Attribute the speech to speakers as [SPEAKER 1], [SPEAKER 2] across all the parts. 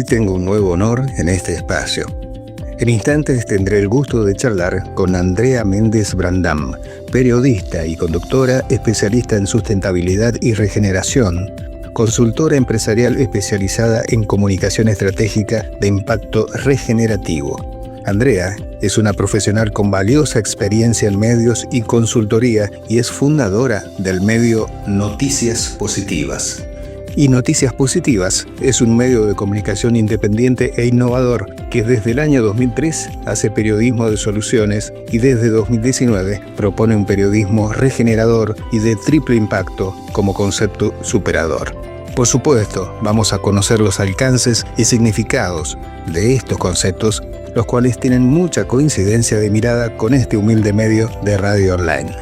[SPEAKER 1] tengo un nuevo honor en este espacio. En instantes tendré el gusto de charlar con Andrea Méndez Brandam, periodista y conductora especialista en sustentabilidad y regeneración, consultora empresarial especializada en comunicación estratégica de impacto regenerativo. Andrea es una profesional con valiosa experiencia en medios y consultoría y es fundadora del medio Noticias Positivas. Y Noticias Positivas es un medio de comunicación independiente e innovador que desde el año 2003 hace periodismo de soluciones y desde 2019 propone un periodismo regenerador y de triple impacto como concepto superador. Por supuesto, vamos a conocer los alcances y significados de estos conceptos, los cuales tienen mucha coincidencia de mirada con este humilde medio de radio online.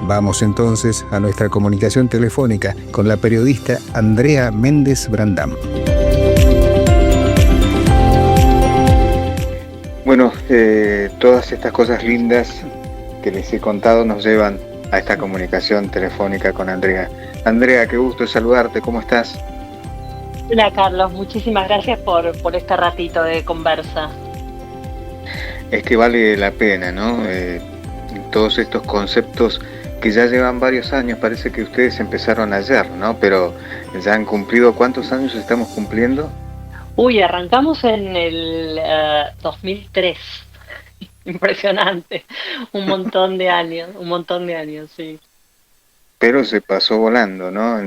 [SPEAKER 1] Vamos entonces a nuestra comunicación telefónica con la periodista Andrea Méndez Brandam.
[SPEAKER 2] Bueno, todas estas cosas lindas que les he contado nos llevan a esta comunicación telefónica con Andrea. Andrea, qué gusto saludarte, ¿cómo estás?
[SPEAKER 3] Hola Carlos, muchísimas gracias por este ratito de conversa.
[SPEAKER 2] Es que vale la pena, ¿no? Todos estos conceptos que ya llevan varios años, parece que ustedes empezaron ayer, ¿no? Pero ya han cumplido, ¿cuántos años estamos cumpliendo?
[SPEAKER 3] Arrancamos en el 2003. Impresionante. Un montón de años, sí.
[SPEAKER 2] Pero se pasó volando, ¿no?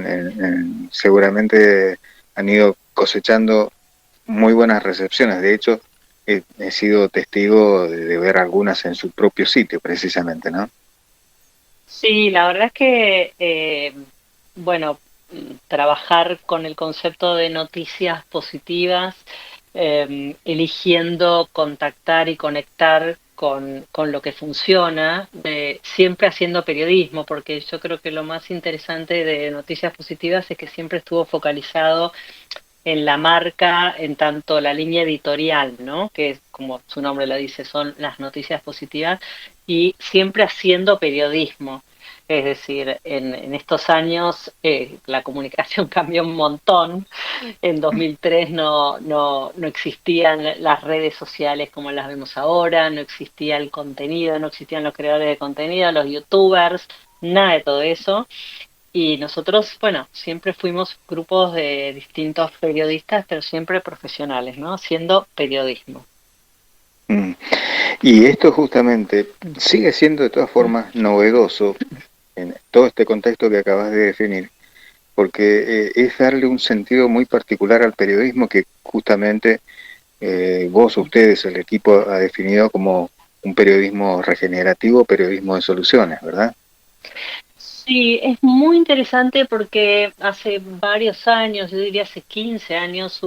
[SPEAKER 2] Seguramente han ido cosechando muy buenas recepciones. De hecho, he sido testigo de ver algunas en su propio sitio, precisamente, ¿no?
[SPEAKER 3] Sí, la verdad es que, trabajar con el concepto de noticias positivas, eligiendo contactar y conectar con lo que funciona, siempre haciendo periodismo, porque yo creo que lo más interesante de Noticias Positivas es que siempre estuvo focalizado en la marca, en tanto la línea editorial, ¿no? Que es, como su nombre lo dice, son las noticias positivas, y siempre haciendo periodismo. Es decir, en estos años la comunicación cambió un montón. En 2003 no existían las redes sociales como las vemos ahora, no existía el contenido, no existían los creadores de contenido, los youtubers, nada de todo eso. Y nosotros, siempre fuimos grupos de distintos periodistas, pero siempre profesionales, ¿no? Haciendo periodismo.
[SPEAKER 2] Y esto justamente sigue siendo de todas formas novedoso en todo este contexto que acabas de definir, porque es darle un sentido muy particular al periodismo que justamente ustedes, el equipo ha definido como un periodismo regenerativo, periodismo de soluciones, ¿verdad?
[SPEAKER 3] Sí, es muy interesante porque hace varios años, yo diría hace 15 años,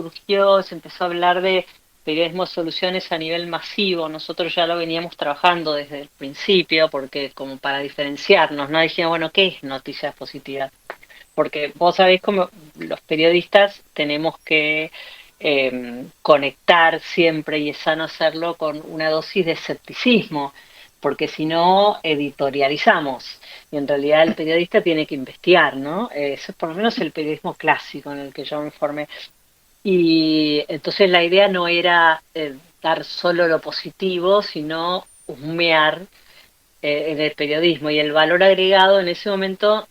[SPEAKER 3] se empezó a hablar de periodismo de soluciones a nivel masivo. Nosotros ya lo veníamos trabajando desde el principio, porque como para diferenciarnos, ¿no? Dijimos, bueno, ¿qué es noticias positivas? Porque vos sabés cómo los periodistas tenemos que conectar siempre, y es sano hacerlo con una dosis de escepticismo, porque si no editorializamos. Y en realidad el periodista tiene que investigar, ¿no? Eso es por lo menos el periodismo clásico en el que yo me formé. Y entonces la idea no era dar solo lo positivo, sino husmear en el periodismo. Y el valor agregado en ese momento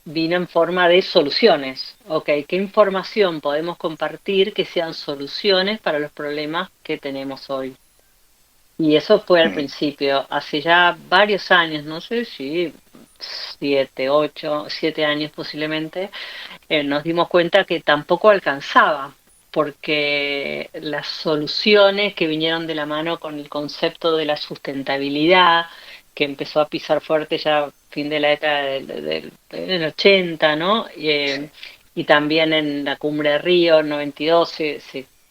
[SPEAKER 3] vino en forma de soluciones. Ok, ¿qué información podemos compartir que sean soluciones para los problemas que tenemos hoy? Y eso fue al principio, hace ya varios años, no sé si 7 años posiblemente, nos dimos cuenta que tampoco alcanzaba, porque las soluciones que vinieron de la mano con el concepto de la sustentabilidad, que empezó a pisar fuerte ya a fin de la década del 80, ¿no? Y también en la Cumbre de Río, en 92,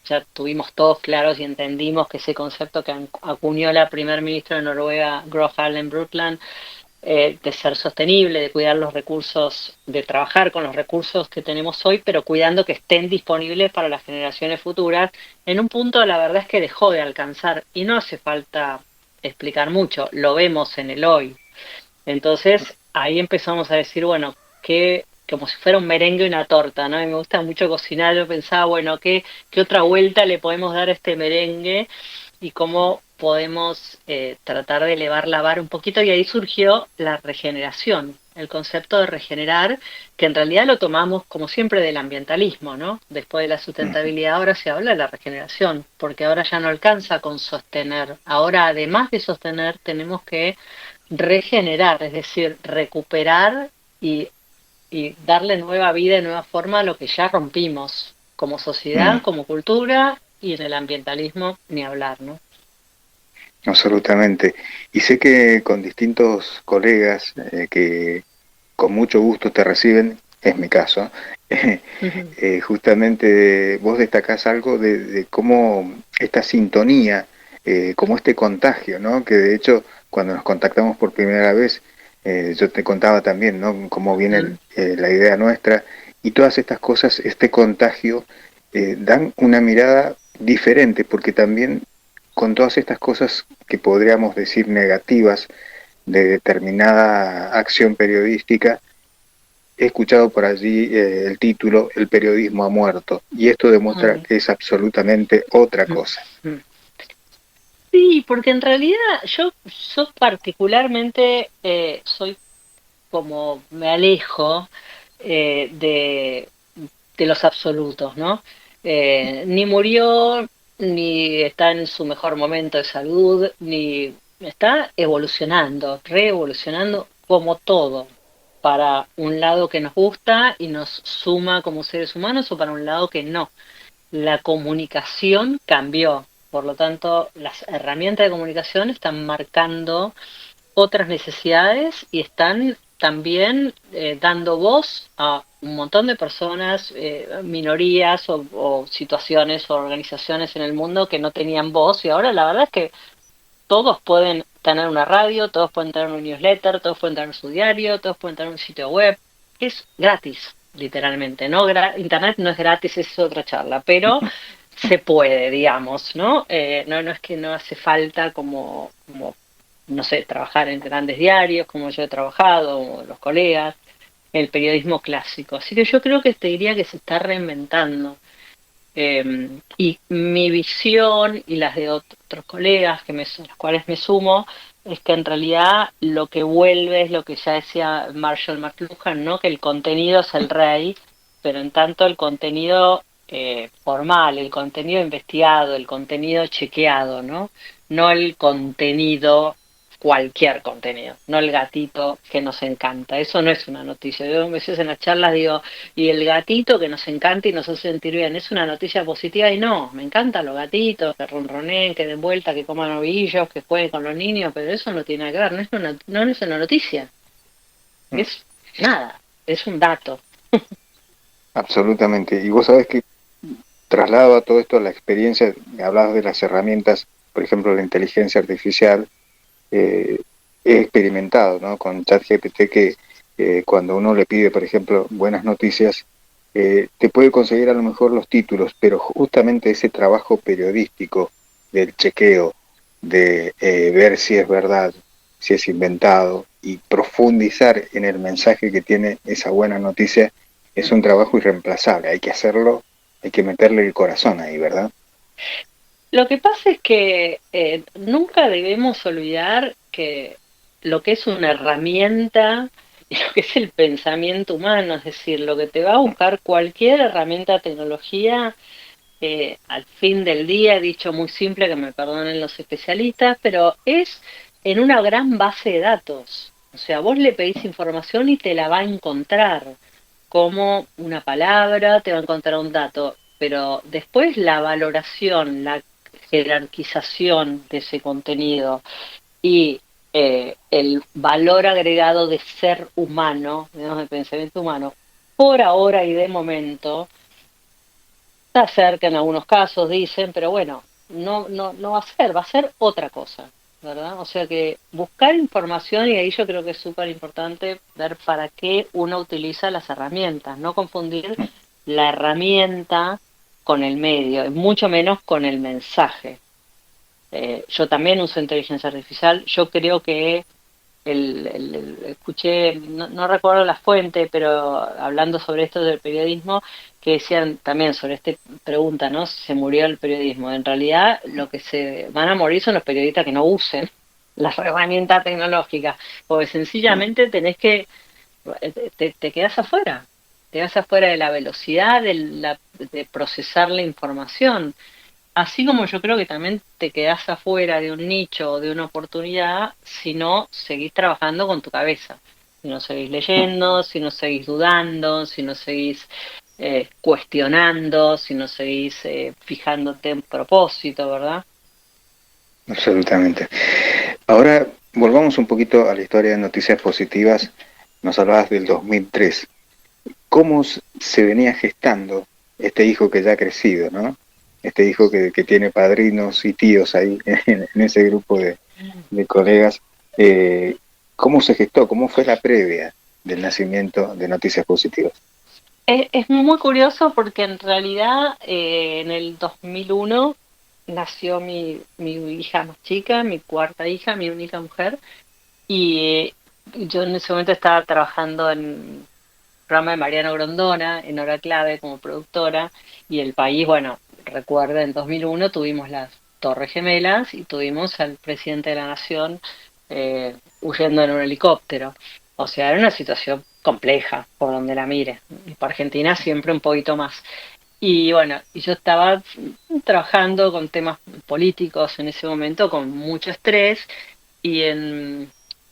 [SPEAKER 3] ya tuvimos todos claros y entendimos que ese concepto que acuñó la primer ministra de Noruega, Gro Harlem Brundtland, de ser sostenible, de cuidar los recursos, de trabajar con los recursos que tenemos hoy, pero cuidando que estén disponibles para las generaciones futuras. En un punto la verdad es que dejó de alcanzar, y no hace falta explicar mucho, lo vemos en el hoy. Entonces ahí empezamos a decir, bueno, ¿qué como si fuera un merengue y una torta, ¿no? Y me gusta mucho cocinar, yo pensaba, bueno, ¿qué otra vuelta le podemos dar a este merengue? Y cómo podemos tratar de elevar la vara un poquito, y ahí surgió la regeneración, el concepto de regenerar, que en realidad lo tomamos como siempre del ambientalismo, ¿no? Después de la sustentabilidad ahora se habla de la regeneración, porque ahora ya no alcanza con sostener, ahora además de sostener tenemos que regenerar, es decir, recuperar y, y darle nueva vida y nueva forma a lo que ya rompimos como sociedad,
[SPEAKER 2] Mm,
[SPEAKER 3] como cultura, y en el ambientalismo ni hablar, ¿no?
[SPEAKER 2] absolutamente. Y sé que con distintos colegas que con mucho gusto te reciben, es mi caso,
[SPEAKER 3] Ujú.
[SPEAKER 2] justamente vos destacás algo de cómo esta sintonía, como este contagio, ¿no? Que de hecho cuando nos contactamos por primera vez, yo te contaba también, ¿no? Cómo viene
[SPEAKER 3] Mm,
[SPEAKER 2] la idea nuestra y todas estas cosas, este contagio, dan una mirada diferente, porque también con todas estas cosas que podríamos decir negativas de determinada acción periodística, he escuchado por allí el título El periodismo ha muerto, y esto demuestra
[SPEAKER 3] mm,
[SPEAKER 2] que es absolutamente otra cosa.
[SPEAKER 3] mm. Sí, porque en realidad yo particularmente soy como me alejo de los absolutos, ¿no? Ni murió, ni está en su mejor momento de salud, ni está evolucionando, reevolucionando como todo, para un lado que nos gusta y nos suma como seres humanos o para un lado que no. La comunicación cambió, por lo tanto, las herramientas de comunicación están marcando otras necesidades y están también dando voz a un montón de personas, minorías o situaciones o organizaciones en el mundo que no tenían voz, y ahora la verdad es que todos pueden tener una radio, todos pueden tener un newsletter, todos pueden tener su diario, todos pueden tener un sitio web. Es gratis, literalmente, ¿no? Internet no es gratis, es otra charla, pero se puede, digamos, ¿no? No es que no hace falta como, no sé, trabajar en grandes diarios, como yo he trabajado, o los colegas, el periodismo clásico. Así que yo creo que te diría que se está reinventando. Y mi visión y las de otros colegas a los cuales me sumo, es que en realidad lo que vuelve es lo que ya decía Marshall McLuhan, ¿no? Que el contenido es el rey, pero en tanto el contenido formal, el contenido investigado, el contenido chequeado, ¿no? No el contenido, cualquier contenido, no el gatito que nos encanta. Eso no es una noticia. Yo a veces en las charlas digo, y el gatito que nos encanta y nos hace sentir bien, ¿es una noticia positiva? Y no, me encantan los gatitos, que ronroneen, que den vuelta, que coman ovillos, que jueguen con los niños, pero eso no tiene nada que ver, no es una noticia, es nada, es un dato.
[SPEAKER 2] Absolutamente. Y vos sabés que traslado a todo esto a la experiencia, hablabas de las herramientas, por ejemplo, la inteligencia artificial, eh, he experimentado, ¿no? Con ChatGPT que cuando uno le pide, por ejemplo, buenas noticias, te puede conseguir a lo mejor los títulos, pero justamente ese trabajo periodístico del chequeo, de ver si es verdad, si es inventado y profundizar en el mensaje que tiene esa buena noticia, es un trabajo irreemplazable. Hay que hacerlo, hay que meterle el corazón ahí, ¿verdad?
[SPEAKER 3] Lo que pasa es que nunca debemos olvidar que lo que es una herramienta y lo que es el pensamiento humano, es decir, lo que te va a buscar cualquier herramienta de tecnología, al fin del día, dicho muy simple, que me perdonen los especialistas, pero es en una gran base de datos. O sea, vos le pedís información y te la va a encontrar como una palabra, te va a encontrar un dato, pero después la valoración, la jerarquización de ese contenido y el valor agregado de ser humano, digamos, de pensamiento humano, por ahora y de momento, está cerca en algunos casos, dicen, pero bueno, no va a ser otra cosa, ¿verdad? O sea que buscar información, y ahí yo creo que es súper importante ver para qué uno utiliza las herramientas, no confundir la herramienta con el medio, y mucho menos con el mensaje. Yo también uso inteligencia artificial, yo creo que escuché, no recuerdo la fuente, pero hablando sobre esto del periodismo, que decían también sobre esta pregunta, ¿no? Si se murió el periodismo. En realidad, lo que se van a morir son los periodistas que no usen las herramientas tecnológicas, porque sencillamente te quedas afuera. Te quedas afuera de la velocidad de procesar la información. Así como yo creo que también te quedás afuera de un nicho o de una oportunidad si no seguís trabajando con tu cabeza, si no seguís leyendo, si no seguís dudando, si no seguís cuestionando, si no seguís fijándote en propósito, ¿verdad?
[SPEAKER 2] Absolutamente. Ahora volvamos un poquito a la historia de Noticias Positivas. Nos hablabas del 2003. ¿Cómo se venía gestando este hijo que ya ha crecido, ¿no? Este hijo que tiene padrinos y tíos ahí en ese grupo de colegas. ¿Cómo se gestó? ¿Cómo fue la previa del nacimiento de Noticias Positivas?
[SPEAKER 3] Es muy curioso porque en realidad en el 2001 nació mi hija más chica, mi cuarta hija, mi única mujer, y yo en ese momento estaba trabajando en el programa de Mariano Grondona, en Hora Clave como productora, y el país, bueno, recuerda, en 2001 tuvimos las Torres Gemelas y tuvimos al presidente de la Nación huyendo en un helicóptero. O sea, era una situación compleja por donde la mire. Y para Argentina siempre un poquito más. Y bueno, y yo estaba trabajando con temas políticos en ese momento, con mucho estrés, y en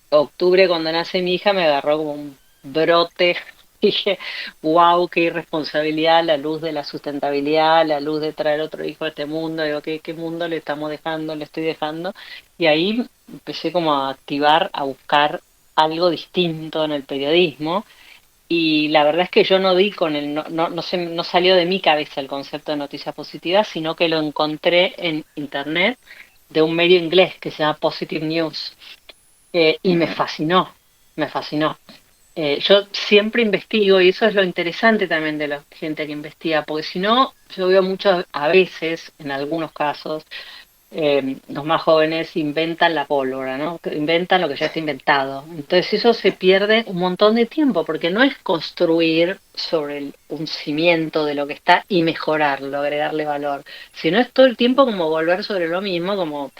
[SPEAKER 3] octubre cuando nace mi hija me agarró como un brote. Dije, wow, qué irresponsabilidad, la luz de la sustentabilidad, la luz de traer otro hijo a este mundo. Digo, ¿qué mundo le estamos dejando, le estoy dejando? Y ahí empecé como a activar, a buscar algo distinto en el periodismo. Y la verdad es que yo no di con no salió de mi cabeza el concepto de noticias positivas, sino que lo encontré en internet de un medio inglés que se llama Positive News. Y me
[SPEAKER 2] Uh-huh.
[SPEAKER 3] fascinó, me fascinó. Yo siempre investigo y eso es lo interesante también de la gente que investiga, porque si no, yo veo mucho, a veces, en algunos casos, los más jóvenes inventan la pólvora, ¿no? Que inventan lo que ya está inventado. Entonces eso se pierde un montón de tiempo, porque no es construir sobre un cimiento de lo que está y mejorarlo, agregarle valor, sino es todo el tiempo como volver sobre lo mismo, como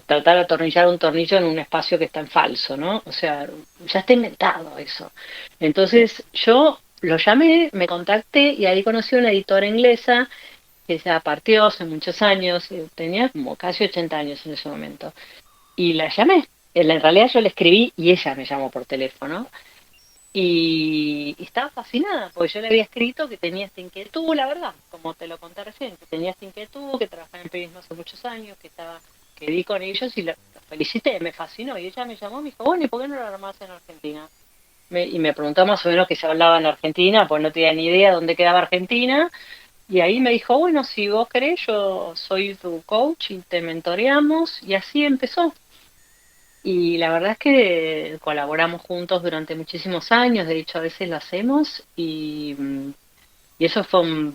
[SPEAKER 3] tratar de atornillar un tornillo en un espacio que está en falso, ¿no? O sea, ya está inventado eso.
[SPEAKER 2] Sí.
[SPEAKER 3] Entonces yo lo llamé, me contacté y ahí conocí a una editora inglesa que ya partió hace muchos años, tenía como casi 80 años en ese momento, y la llamé. En realidad yo le escribí y ella me llamó por teléfono. Y estaba fascinada, porque yo le había escrito que tenía esta inquietud, la verdad, como te lo conté recién, que tenía esta inquietud, que trabajaba en periodismo hace muchos años, que di con ellos y la felicité, me fascinó. Y ella me llamó y me dijo, bueno, ¿y por qué no lo armás en Argentina? Y me preguntó más o menos que se hablaba en Argentina, pues no tenía ni idea dónde quedaba Argentina. Y ahí me dijo, bueno, si vos querés, yo soy tu coach y te mentoreamos. Y así empezó. Y la verdad es que colaboramos juntos durante muchísimos años, de hecho a veces lo hacemos y eso fue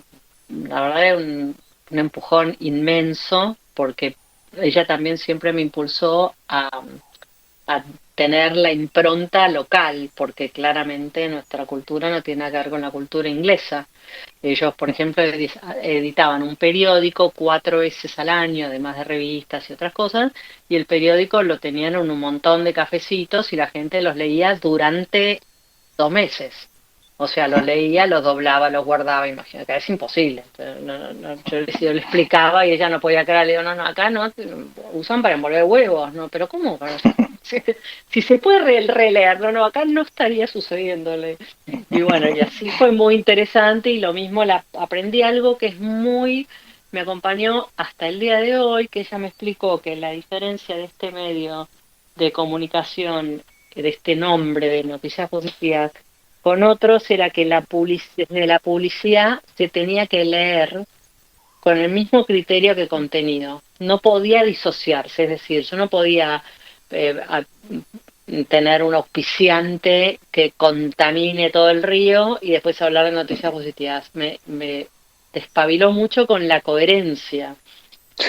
[SPEAKER 3] la verdad, un empujón inmenso porque ella también siempre me impulsó a tener la impronta local, porque claramente nuestra cultura no tiene nada que ver con la cultura inglesa. Ellos, por ejemplo, editaban un periódico 4 veces al año, además de revistas y otras cosas, y el periódico lo tenían en un montón de cafecitos y la gente los leía durante 2 meses. O sea, los leía, los doblaba, los guardaba, imagínate, es imposible. Yo le explicaba y ella no podía creer, le digo, no, acá no, usan para envolver huevos, no, pero ¿cómo? Si se puede releer, no, acá no estaría sucediéndole. Y bueno, y así fue muy interesante y lo mismo aprendí algo que es me acompañó hasta el día de hoy, que ella me explicó que la diferencia de este medio de comunicación, de este nombre de Noticias Positivas, con otros era que desde la publicidad se tenía que leer con el mismo criterio que contenido. No podía disociarse, es decir, yo no podía tener un auspiciante que contamine todo el río y después hablar de noticias positivas. Me despabiló mucho con la coherencia.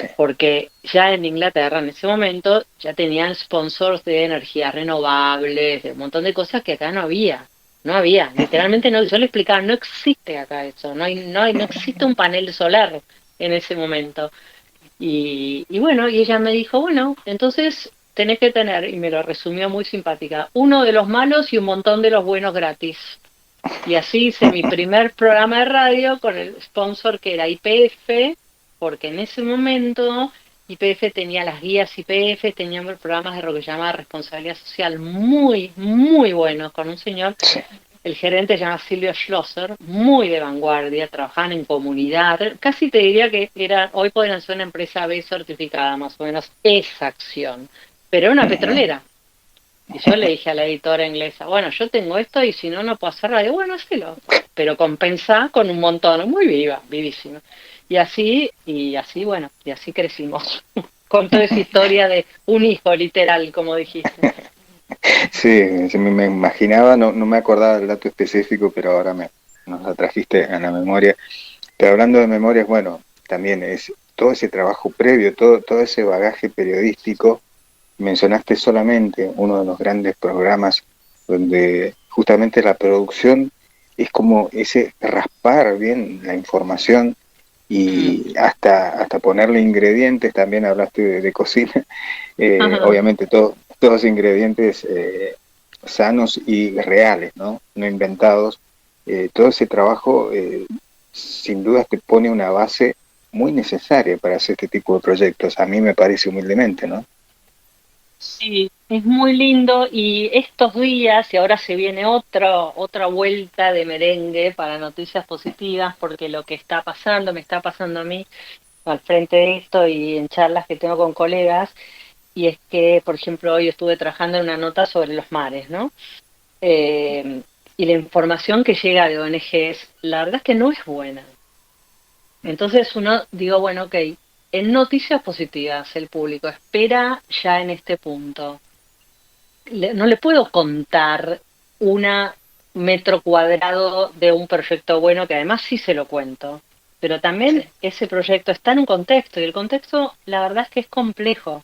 [SPEAKER 2] Sí.
[SPEAKER 3] porque ya en Inglaterra en ese momento ya tenían sponsors de energías renovables, de un montón de cosas que acá no había. No había, literalmente no, yo le explicaba, no existe acá eso, no existe un panel solar en ese momento. Y bueno, y ella me dijo, bueno, entonces tenés que tener, y me lo resumió muy simpática, uno de los malos y un montón de los buenos gratis. Y así hice mi primer programa de radio con el sponsor que era YPF, porque en ese momento YPF tenía las guías YPF, teníamos programas de lo que se llama responsabilidad social muy, muy buenos, con un señor,
[SPEAKER 2] Sí.
[SPEAKER 3] el gerente se llama Silvio Schlosser, muy de vanguardia, trabajaban en comunidad, casi te diría que era, hoy podrían ser una empresa B certificada, más o menos, esa acción, pero era una
[SPEAKER 2] Ujú.
[SPEAKER 3] petrolera. Y yo le dije a la editora inglesa, bueno, yo tengo esto y si no, no puedo hacer radio. Bueno, hacelo, pero compensa con un montón, muy viva, vivísima. Y así, bueno, y así crecimos. Con toda esa historia de un hijo, literal, como dijiste.
[SPEAKER 2] Sí, sí, me imaginaba, no me acordaba del dato específico, pero ahora nos la trajiste a la memoria. Pero hablando de memorias, bueno, también es todo ese trabajo previo, todo ese bagaje periodístico. Mencionaste solamente uno de los grandes programas donde justamente la producción es como ese raspar bien la información
[SPEAKER 3] Mm.
[SPEAKER 2] y hasta ponerle ingredientes, también hablaste de cocina,
[SPEAKER 3] Ajá.
[SPEAKER 2] obviamente todos ingredientes sanos y reales, ¿no? No inventados. Todo ese trabajo sin duda te pone una base muy necesaria para hacer este tipo de proyectos, a mí me parece humildemente, ¿no?
[SPEAKER 3] Sí, es muy lindo y estos días, y ahora se viene otra vuelta de merengue para noticias positivas, porque lo que está pasando, me está pasando a mí al frente de esto y en charlas que tengo con colegas, y es que, por ejemplo, hoy estuve trabajando en una nota sobre los mares, ¿no? Eh, y la información que llega de ONGs, la verdad es que no es buena. Entonces uno, digo, bueno, ok, en noticias positivas el público espera ya en este punto. No le puedo contar una metro cuadrado de un proyecto bueno, que además sí se lo cuento, pero también
[SPEAKER 2] Sí,
[SPEAKER 3] ese proyecto está en un contexto y el contexto la verdad es que es complejo.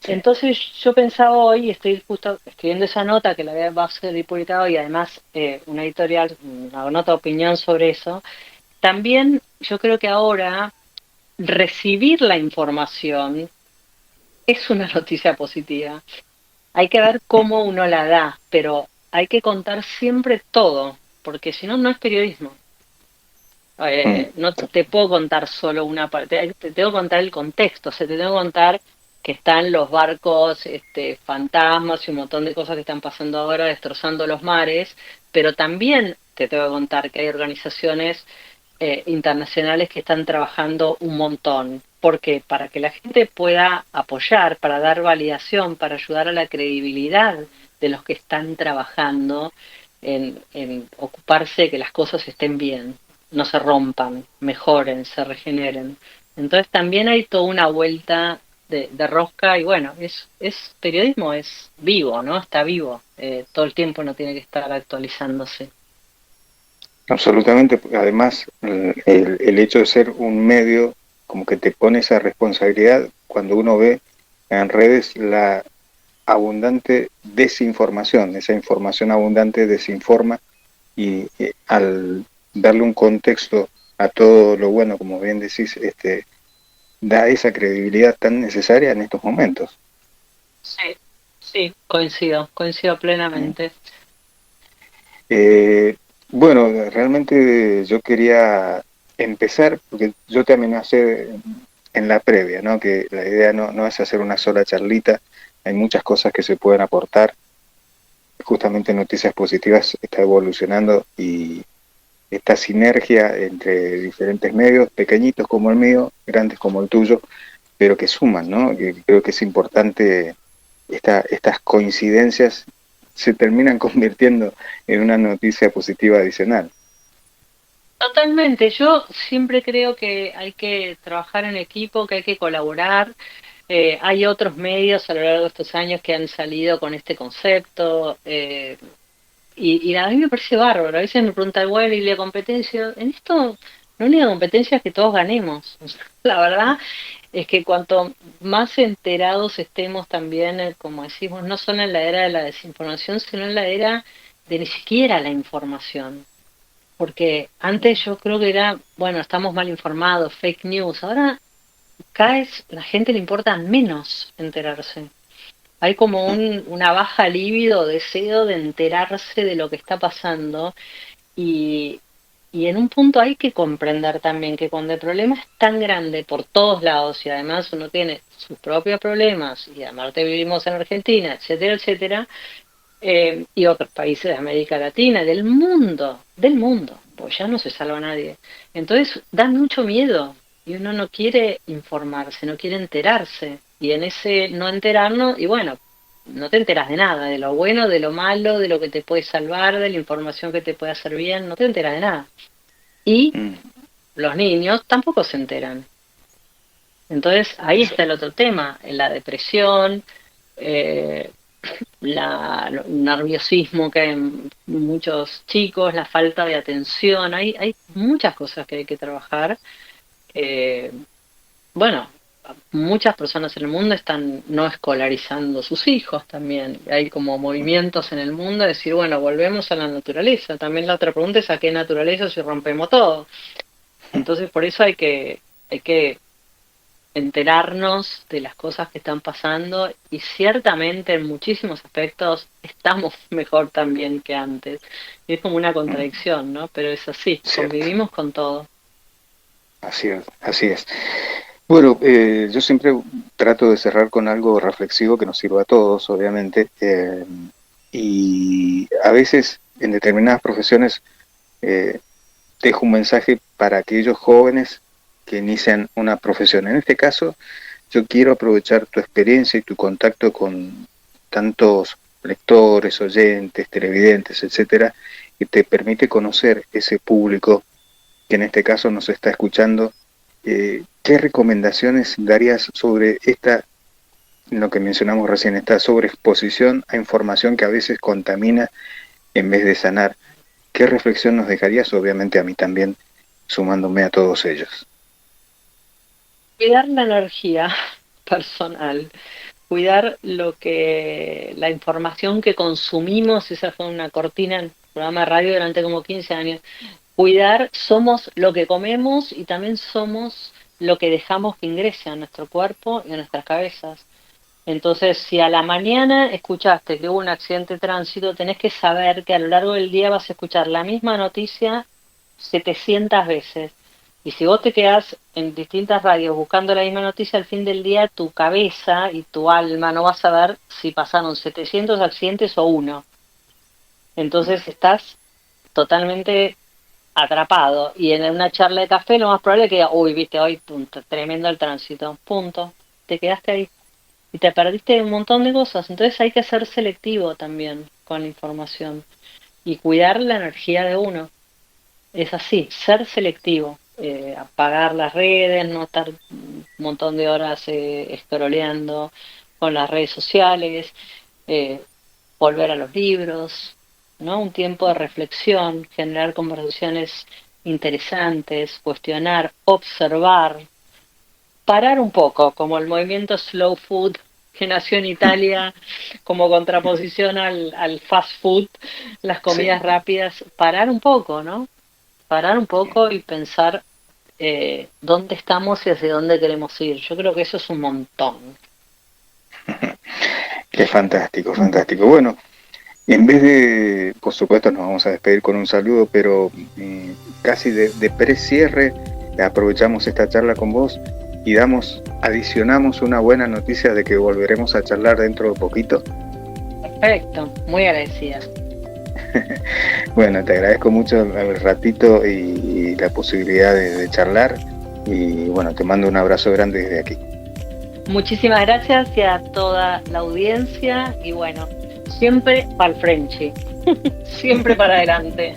[SPEAKER 2] sí.
[SPEAKER 3] Entonces yo pensaba hoy, estoy justo escribiendo esa nota que la va a ser publicada y además una editorial, una nota de opinión sobre eso. También yo creo que ahora recibir la información es una noticia positiva. Hay que ver cómo uno la da, pero hay que contar siempre todo, porque si no, no es periodismo.
[SPEAKER 2] Mm,
[SPEAKER 3] No te puedo contar solo una parte, te tengo que contar el contexto, o sea, te tengo que contar que están los barcos fantasmas y un montón de cosas que están pasando ahora destrozando los mares, pero también te tengo que contar que hay organizaciones internacionales que están trabajando un montón. ¿Por qué? Para que la gente pueda apoyar, para dar validación, para ayudar a la credibilidad de los que están trabajando en ocuparse de que las cosas estén bien, no se rompan, mejoren, se regeneren. Entonces también hay toda una vuelta de rosca y bueno, es periodismo, es vivo, ¿no? Está vivo, todo el tiempo no tiene que estar actualizándose.
[SPEAKER 2] absolutamente, además el hecho de ser un medio como que te pone esa responsabilidad cuando uno ve en redes la abundante desinformación, esa información abundante desinforma y al darle un contexto a todo lo bueno, como bien decís, da esa credibilidad tan necesaria en estos momentos.
[SPEAKER 3] Sí, sí, coincido plenamente.
[SPEAKER 2] Eh, bueno, realmente yo quería empezar, porque yo te amenacé en la previa, ¿no? Que la idea no es hacer una sola charlita, hay muchas cosas que se pueden aportar. Justamente Noticias Positivas está evolucionando y esta sinergia entre diferentes medios, pequeñitos como el mío, grandes como el tuyo, pero que suman, ¿no? Que creo que es importante estas coincidencias se terminan convirtiendo en una noticia positiva adicional.
[SPEAKER 3] Totalmente, yo siempre creo que hay que trabajar en equipo, que hay que colaborar. Hay otros medios a lo largo de estos años que han salido con este concepto y a mí me parece bárbaro. A veces me preguntan, bueno, ¿y la competencia? En esto La única competencia es que todos ganemos. La verdad es que cuanto más enterados estemos también, como decimos, no solo en la era de la desinformación, sino en la era de ni siquiera la información. Porque antes yo creo que era, bueno, estamos mal informados, fake news. Ahora cada vez la gente le importa menos enterarse. Hay como una baja libido, deseo de enterarse de lo que está pasando y, y en un punto hay que comprender también que cuando el problema es tan grande por todos lados y además uno tiene sus propios problemas y además vivimos en Argentina, etcétera, etcétera, y otros países de América Latina, del mundo, pues ya no se salva nadie. Entonces da mucho miedo y uno no quiere informarse, no quiere enterarse. Y en ese no enterarnos, y bueno, no te enteras de nada, de lo bueno, de lo malo, de lo que te puede salvar, de la información que te puede hacer bien, no te enteras de nada. Y
[SPEAKER 2] Mm.
[SPEAKER 3] los niños tampoco se enteran. Entonces ahí
[SPEAKER 2] Eso,
[SPEAKER 3] está el otro tema, la depresión, eh, el nerviosismo que hay en muchos chicos, la falta de atención, hay muchas cosas que hay que trabajar. Eh, bueno, muchas personas en el mundo están no escolarizando sus hijos también. Hay como movimientos en el mundo de decir, bueno, volvemos a la naturaleza. También la otra pregunta es a qué naturaleza si rompemos todo. Entonces por eso hay que enterarnos de las cosas que están pasando y ciertamente en muchísimos aspectos estamos mejor también que antes. Y es como una
[SPEAKER 2] mm,
[SPEAKER 3] contradicción, ¿no? Pero es así,
[SPEAKER 2] cierto,
[SPEAKER 3] convivimos con todo.
[SPEAKER 2] así es, así es. Bueno, yo siempre trato de cerrar con algo reflexivo que nos sirva a todos, obviamente, y a veces en determinadas profesiones eh, dejo un mensaje para aquellos jóvenes que inician una profesión. En este caso, yo quiero aprovechar tu experiencia y tu contacto con tantos lectores, oyentes, televidentes, etcétera, que te permite conocer ese público que en este caso nos está escuchando. ¿Qué recomendaciones darías sobre esta, lo que mencionamos recién, esta sobreexposición a información que a veces contamina en vez de sanar? ¿Qué reflexión nos dejarías? Obviamente a mí también, sumándome a todos ellos.
[SPEAKER 3] Cuidar la energía personal, cuidar la información que consumimos, esa fue una cortina en el programa de radio durante como 15 años. Cuidar, somos lo que comemos y también somos lo que dejamos que ingrese a nuestro cuerpo y a nuestras cabezas. Entonces, si a la mañana escuchaste que hubo un accidente de tránsito, tenés que saber que a lo largo del día vas a escuchar la misma noticia 700 veces. Y si vos te quedás en distintas radios buscando la misma noticia, al fin del día tu cabeza y tu alma no vas a ver si pasaron 700 accidentes o uno. Entonces estás totalmente atrapado. Y en una charla de café lo más probable es que, uy, viste, hoy punto, tremendo el tránsito, punto. Te quedaste ahí y te perdiste un montón de cosas. Entonces hay que ser selectivo también con la información y cuidar la energía de uno. Es así, ser selectivo, apagar las redes, no estar un montón de horas scrolleando con las redes sociales, eh, volver a los libros, ¿no? Un tiempo de reflexión, generar conversaciones interesantes, cuestionar, observar, parar un poco, como el movimiento slow food que nació en Italia como contraposición al fast food, las
[SPEAKER 2] Sí,
[SPEAKER 3] comidas rápidas, parar un poco, ¿no? Parar un poco y pensar dónde estamos y hacia dónde queremos ir. Yo creo que eso es un montón.
[SPEAKER 2] qué fantástico, fantástico. Bueno, en vez de, por supuesto, nos vamos a despedir con un saludo, pero casi de pre-cierre, aprovechamos esta charla con vos y adicionamos una buena noticia de que volveremos a charlar dentro de poquito.
[SPEAKER 3] Perfecto, muy agradecida.
[SPEAKER 2] Bueno, te agradezco mucho el ratito y la posibilidad de charlar y bueno, te mando un abrazo grande desde aquí.
[SPEAKER 3] Muchísimas gracias y a toda la audiencia y bueno, siempre para el Frenchy, siempre para adelante.